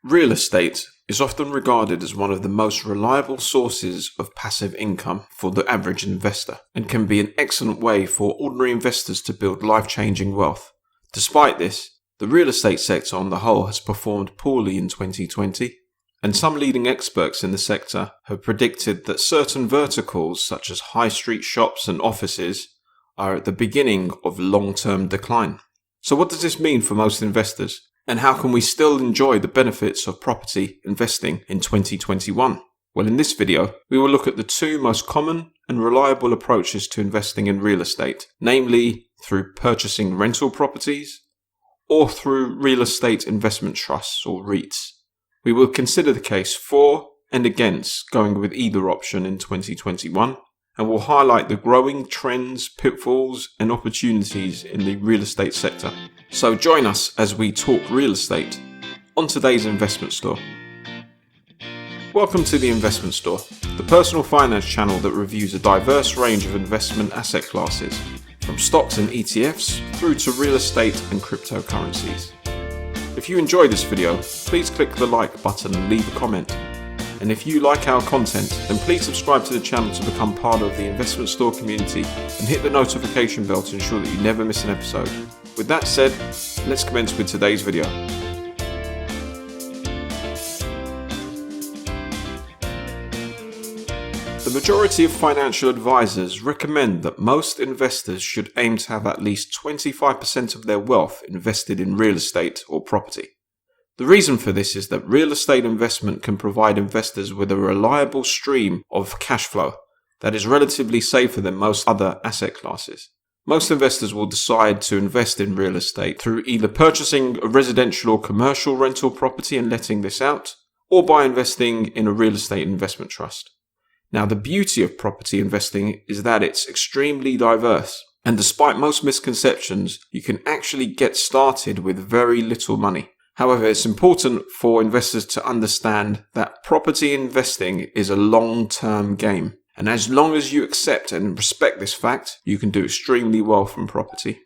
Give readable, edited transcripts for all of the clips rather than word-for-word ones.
Real estate is often regarded as one of the most reliable sources of passive income for the average investor and can be an excellent way for ordinary investors to build life-changing wealth. Despite this, the real estate sector on the whole has performed poorly in 2020, and some leading experts in the sector have predicted that certain verticals such as high street shops and offices are at the beginning of long-term decline. So what does this mean for most investors? And how can we still enjoy the benefits of property investing in 2021? Well, in this video, we will look at the two most common and reliable approaches to investing in real estate, namely through purchasing rental properties or through real estate investment trusts or REITs. We will consider the case for and against going with either option in 2021, and will highlight the growing trends, pitfalls, and opportunities in the real estate sector. So join us as we talk real estate on today's Investment Store. Welcome to the Investment Store, the personal finance channel that reviews a diverse range of investment asset classes, from stocks and ETFs through to real estate and cryptocurrencies. If you enjoy this video, please click the like button and leave a comment. And if you like our content, then please subscribe to the channel to become part of the Investment Store community and hit the notification bell to ensure that you never miss an episode. With that said, let's commence with today's video. The majority of financial advisors recommend that most investors should aim to have at least 25% of their wealth invested in real estate or property. The reason for this is that real estate investment can provide investors with a reliable stream of cash flow that is relatively safer than most other asset classes. Most investors will decide to invest in real estate through either purchasing a residential or commercial rental property and letting this out, or by investing in a real estate investment trust. Now, the beauty of property investing is that it's extremely diverse, and despite most misconceptions, you can actually get started with very little money. However, it's important for investors to understand that property investing is a long-term game. And as long as you accept and respect this fact, you can do extremely well from property.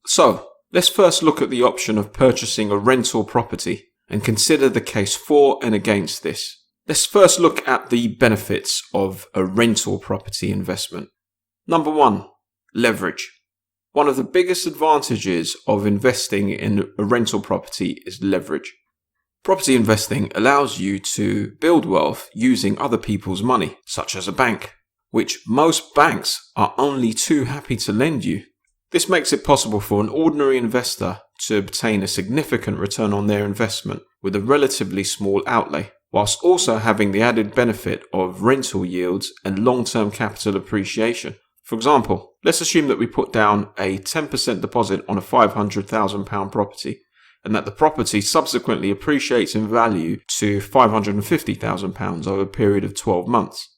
So, let's first look at the option of purchasing a rental property and consider the case for and against this. Let's first look at the benefits of a rental property investment. Number 1, leverage. One of the biggest advantages of investing in a rental property is leverage. Property investing allows you to build wealth using other people's money, such as a bank, which most banks are only too happy to lend you. This makes it possible for an ordinary investor to obtain a significant return on their investment with a relatively small outlay, whilst also having the added benefit of rental yields and long-term capital appreciation. For example, let's assume that we put down a 10% deposit on a £500,000 property and that the property subsequently appreciates in value to £550,000 over a period of 12 months.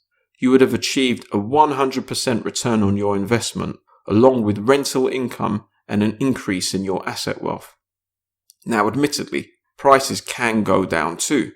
You would have achieved a 100% return on your investment along with rental income and an increase in your asset wealth. Now, admittedly, prices can go down too.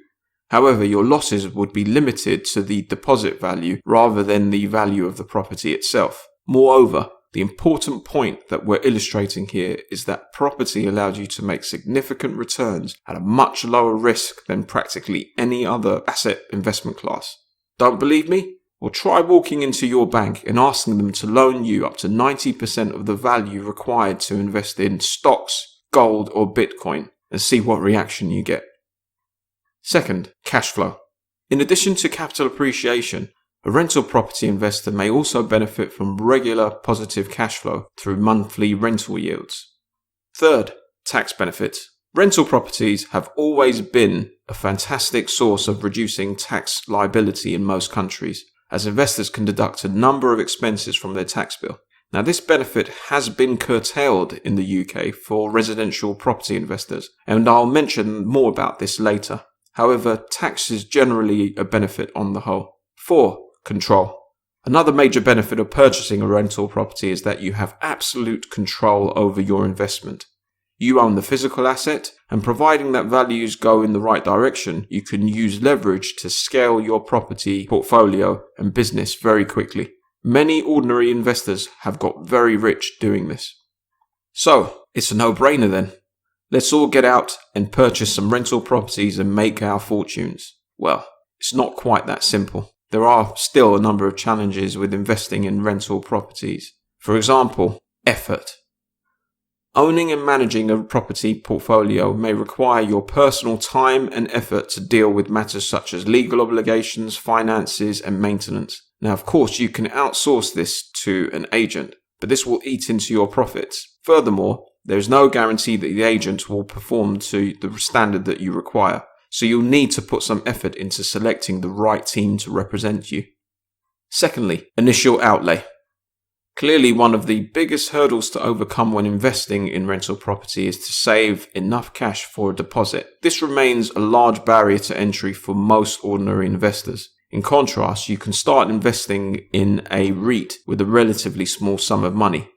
However, your losses would be limited to the deposit value rather than the value of the property itself. Moreover, the important point that we're illustrating here is that property allows you to make significant returns at a much lower risk than practically any other asset investment class. Don't believe me? Well, try walking into your bank and asking them to loan you up to 90% of the value required to invest in stocks, gold, or Bitcoin and see what reaction you get. Second, cash flow. In addition to capital appreciation, a rental property investor may also benefit from regular positive cash flow through monthly rental yields. Third, tax benefits. Rental properties have always been a fantastic source of reducing tax liability in most countries, as investors can deduct a number of expenses from their tax bill. Now, this benefit has been curtailed in the UK for residential property investors, and I'll mention more about this later. However, tax is generally a benefit on the whole. 4. Control. Another major benefit of purchasing a rental property is that you have absolute control over your investment. You own the physical asset, and providing that values go in the right direction, you can use leverage to scale your property portfolio and business very quickly. Many ordinary investors have got very rich doing this. So, it's a no-brainer then. Let's all get out and purchase some rental properties and make our fortunes. Well, it's not quite that simple. There are still a number of challenges with investing in rental properties. For example, effort. Owning and managing a property portfolio may require your personal time and effort to deal with matters such as legal obligations, finances, and maintenance. Now, of course, you can outsource this to an agent, but this will eat into your profits. Furthermore, there is no guarantee that the agent will perform to the standard that you require, so you'll need to put some effort into selecting the right team to represent you. Secondly, initial outlay. Clearly, one of the biggest hurdles to overcome when investing in rental property is to save enough cash for a deposit. This remains a large barrier to entry for most ordinary investors. In contrast, you can start investing in a REIT with a relatively small sum of money.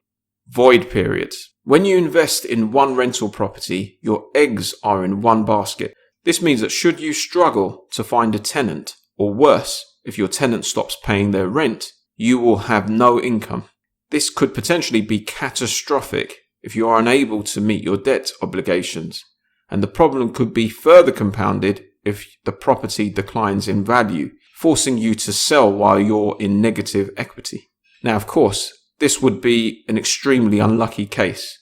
Void periods. When you invest in one rental property, your eggs are in one basket. This means that should you struggle to find a tenant, or worse, if your tenant stops paying their rent, you will have no income. This could potentially be catastrophic if you are unable to meet your debt obligations, and the problem could be further compounded if the property declines in value, forcing you to sell while you're in negative equity. Now, of course, this would be an extremely unlucky case,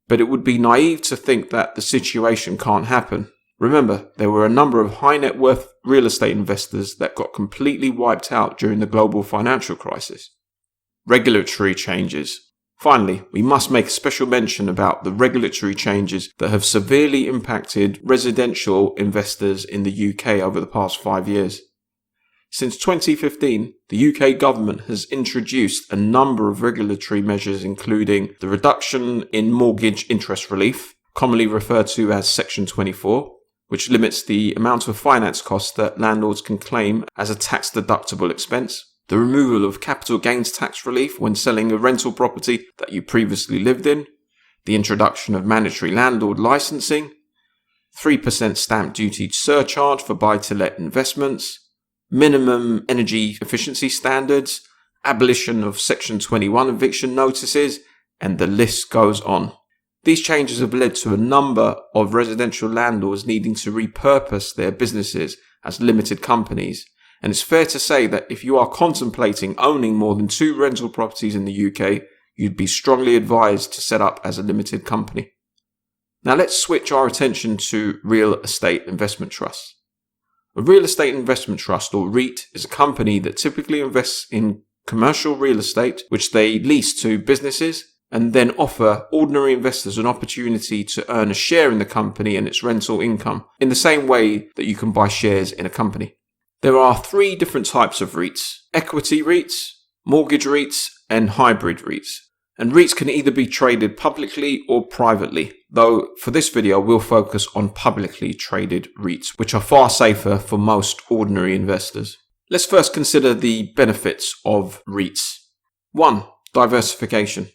but it would be naive to think that the situation can't happen. Remember, there were a number of high net worth real estate investors that got completely wiped out during the global financial crisis. Regulatory changes. Finally, we must make a special mention about the regulatory changes that have severely impacted residential investors in the UK over the past 5 years. Since 2015, the UK government has introduced a number of regulatory measures, including the reduction in mortgage interest relief, commonly referred to as Section 24, which limits the amount of finance costs that landlords can claim as a tax-deductible expense, the removal of capital gains tax relief when selling a rental property that you previously lived in, the introduction of mandatory landlord licensing, 3% stamp duty surcharge for buy-to-let investments, minimum energy efficiency standards, abolition of Section 21 eviction notices, and the list goes on. These changes have led to a number of residential landlords needing to repurpose their businesses as limited companies. And it's fair to say that if you are contemplating owning more than 2 rental properties in the UK, you'd be strongly advised to set up as a limited company. Now let's switch our attention to real estate investment trusts. A real estate investment trust, or REIT, is a company that typically invests in commercial real estate, which they lease to businesses, and then offer ordinary investors an opportunity to earn a share in the company and its rental income, in the same way that you can buy shares in a company. There are 3 different types of REITs: equity REITs, mortgage REITs, and hybrid REITs. And REITs can either be traded publicly or privately, though for this video we'll focus on publicly traded REITs, which are far safer for most ordinary investors. Let's first consider the benefits of REITs. 1. Diversification.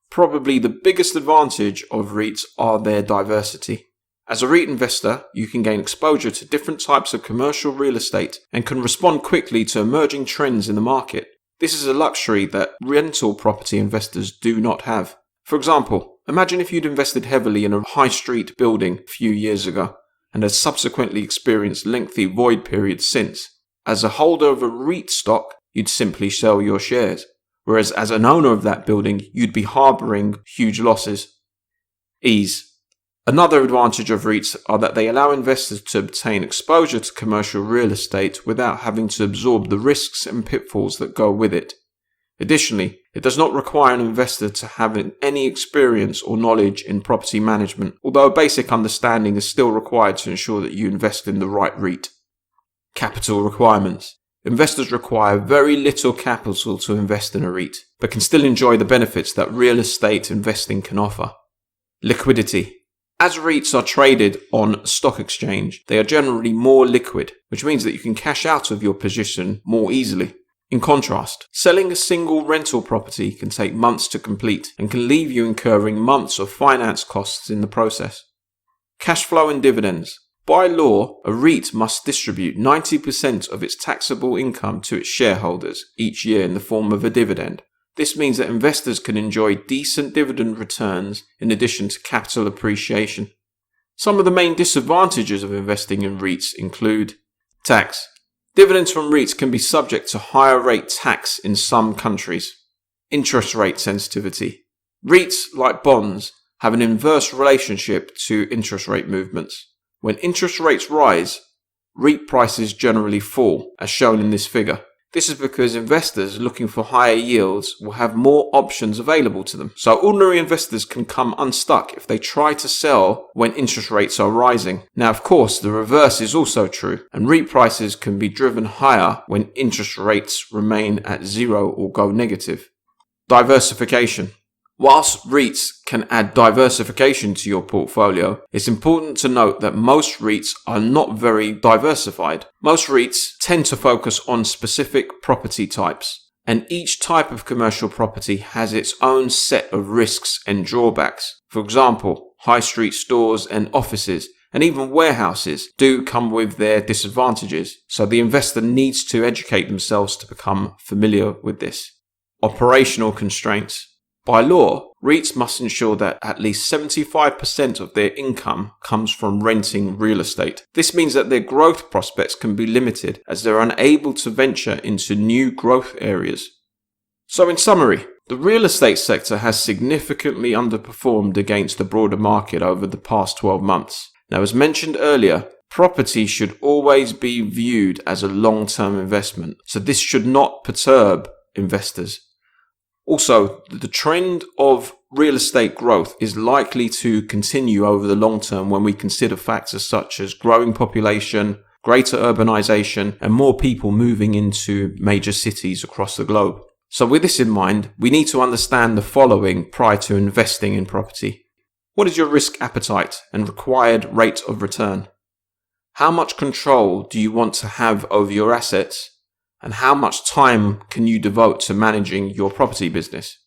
Probably the biggest advantage of REITs are their diversity. As a REIT investor, you can gain exposure to different types of commercial real estate and can respond quickly to emerging trends in the market. This is a luxury that rental property investors do not have. For example, imagine if you'd invested heavily in a high street building a few years ago and has subsequently experienced lengthy void periods since. As a holder of a REIT stock, you'd simply sell your shares, whereas as an owner of that building, you'd be harboring huge losses. Ease. Another advantage of REITs are that they allow investors to obtain exposure to commercial real estate without having to absorb the risks and pitfalls that go with it. Additionally, it does not require an investor to have any experience or knowledge in property management, although a basic understanding is still required to ensure that you invest in the right REIT. Capital requirements. Investors require very little capital to invest in a REIT, but can still enjoy the benefits that real estate investing can offer. Liquidity. As REITs are traded on a stock exchange, they are generally more liquid, which means that you can cash out of your position more easily. In contrast, selling a single rental property can take months to complete and can leave you incurring months of finance costs in the process. Cash flow and dividends. By law, a REIT must distribute 90% of its taxable income to its shareholders each year in the form of a dividend. This means that investors can enjoy decent dividend returns in addition to capital appreciation. Some of the main disadvantages of investing in REITs include tax. Dividends from REITs can be subject to higher rate tax in some countries. Interest rate sensitivity. REITs, like bonds, have an inverse relationship to interest rate movements. When interest rates rise, REIT prices generally fall, as shown in this figure. This is because investors looking for higher yields will have more options available to them. So ordinary investors can come unstuck if they try to sell when interest rates are rising. Now, of course, the reverse is also true, and REIT prices can be driven higher when interest rates remain at zero or go negative. Diversification. Whilst REITs can add diversification to your portfolio, it's important to note that most REITs are not very diversified. Most REITs tend to focus on specific property types, and each type of commercial property has its own set of risks and drawbacks. For example, high street stores and offices, and even warehouses do come with their disadvantages, so the investor needs to educate themselves to become familiar with this. Operational constraints. By law, REITs must ensure that at least 75% of their income comes from renting real estate. This means that their growth prospects can be limited as they're unable to venture into new growth areas. So in summary, the real estate sector has significantly underperformed against the broader market over the past 12 months. Now, as mentioned earlier, property should always be viewed as a long-term investment, so this should not perturb investors. Also, the trend of real estate growth is likely to continue over the long term when we consider factors such as growing population, greater urbanization, and more people moving into major cities across the globe. So with this in mind, we need to understand the following prior to investing in property. What is your risk appetite and required rate of return? How much control do you want to have over your assets? And how much time can you devote to managing your property business?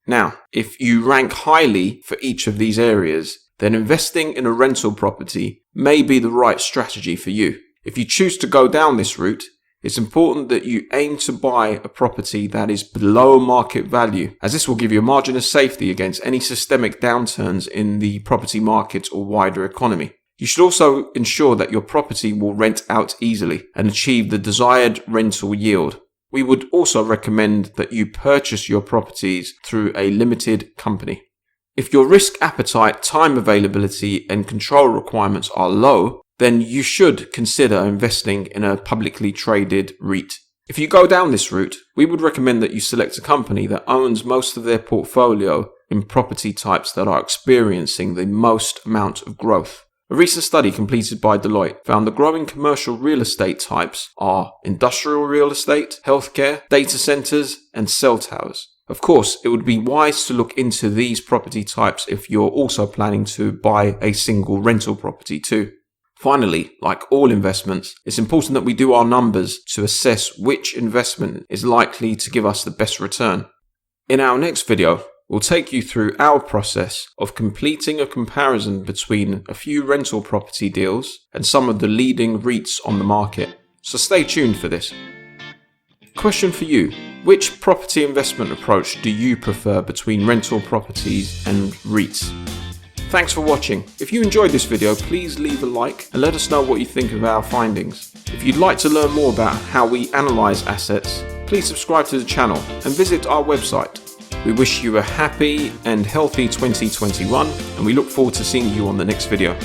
Now, if you rank highly for each of these areas, then investing in a rental property may be the right strategy for you. If you choose to go down this route, it's important that you aim to buy a property that is below market value, as this will give you a margin of safety against any systemic downturns in the property market or wider economy. You should also ensure that your property will rent out easily and achieve the desired rental yield. We would also recommend that you purchase your properties through a limited company. If your risk appetite, time availability, and control requirements are low, then you should consider investing in a publicly traded REIT. If you go down this route, we would recommend that you select a company that owns most of their portfolio in property types that are experiencing the most amount of growth. A recent study completed by Deloitte found the growing commercial real estate types are industrial real estate, healthcare, data centers, and cell towers. Of course, it would be wise to look into these property types if you're also planning to buy a single rental property too. Finally, like all investments, it's important that we do our numbers to assess which investment is likely to give us the best return. In our next video, we'll take you through our process of completing a comparison between a few rental property deals and some of the leading REITs on the market. So stay tuned for this. Question for you: which property investment approach do you prefer between rental properties and REITs? Thanks for watching. If you enjoyed this video, please leave a like and let us know what you think of our findings. If you'd like to learn more about how we analyze assets, please subscribe to the channel and visit our website. We wish you a happy and healthy 2021, and we look forward to seeing you on the next video.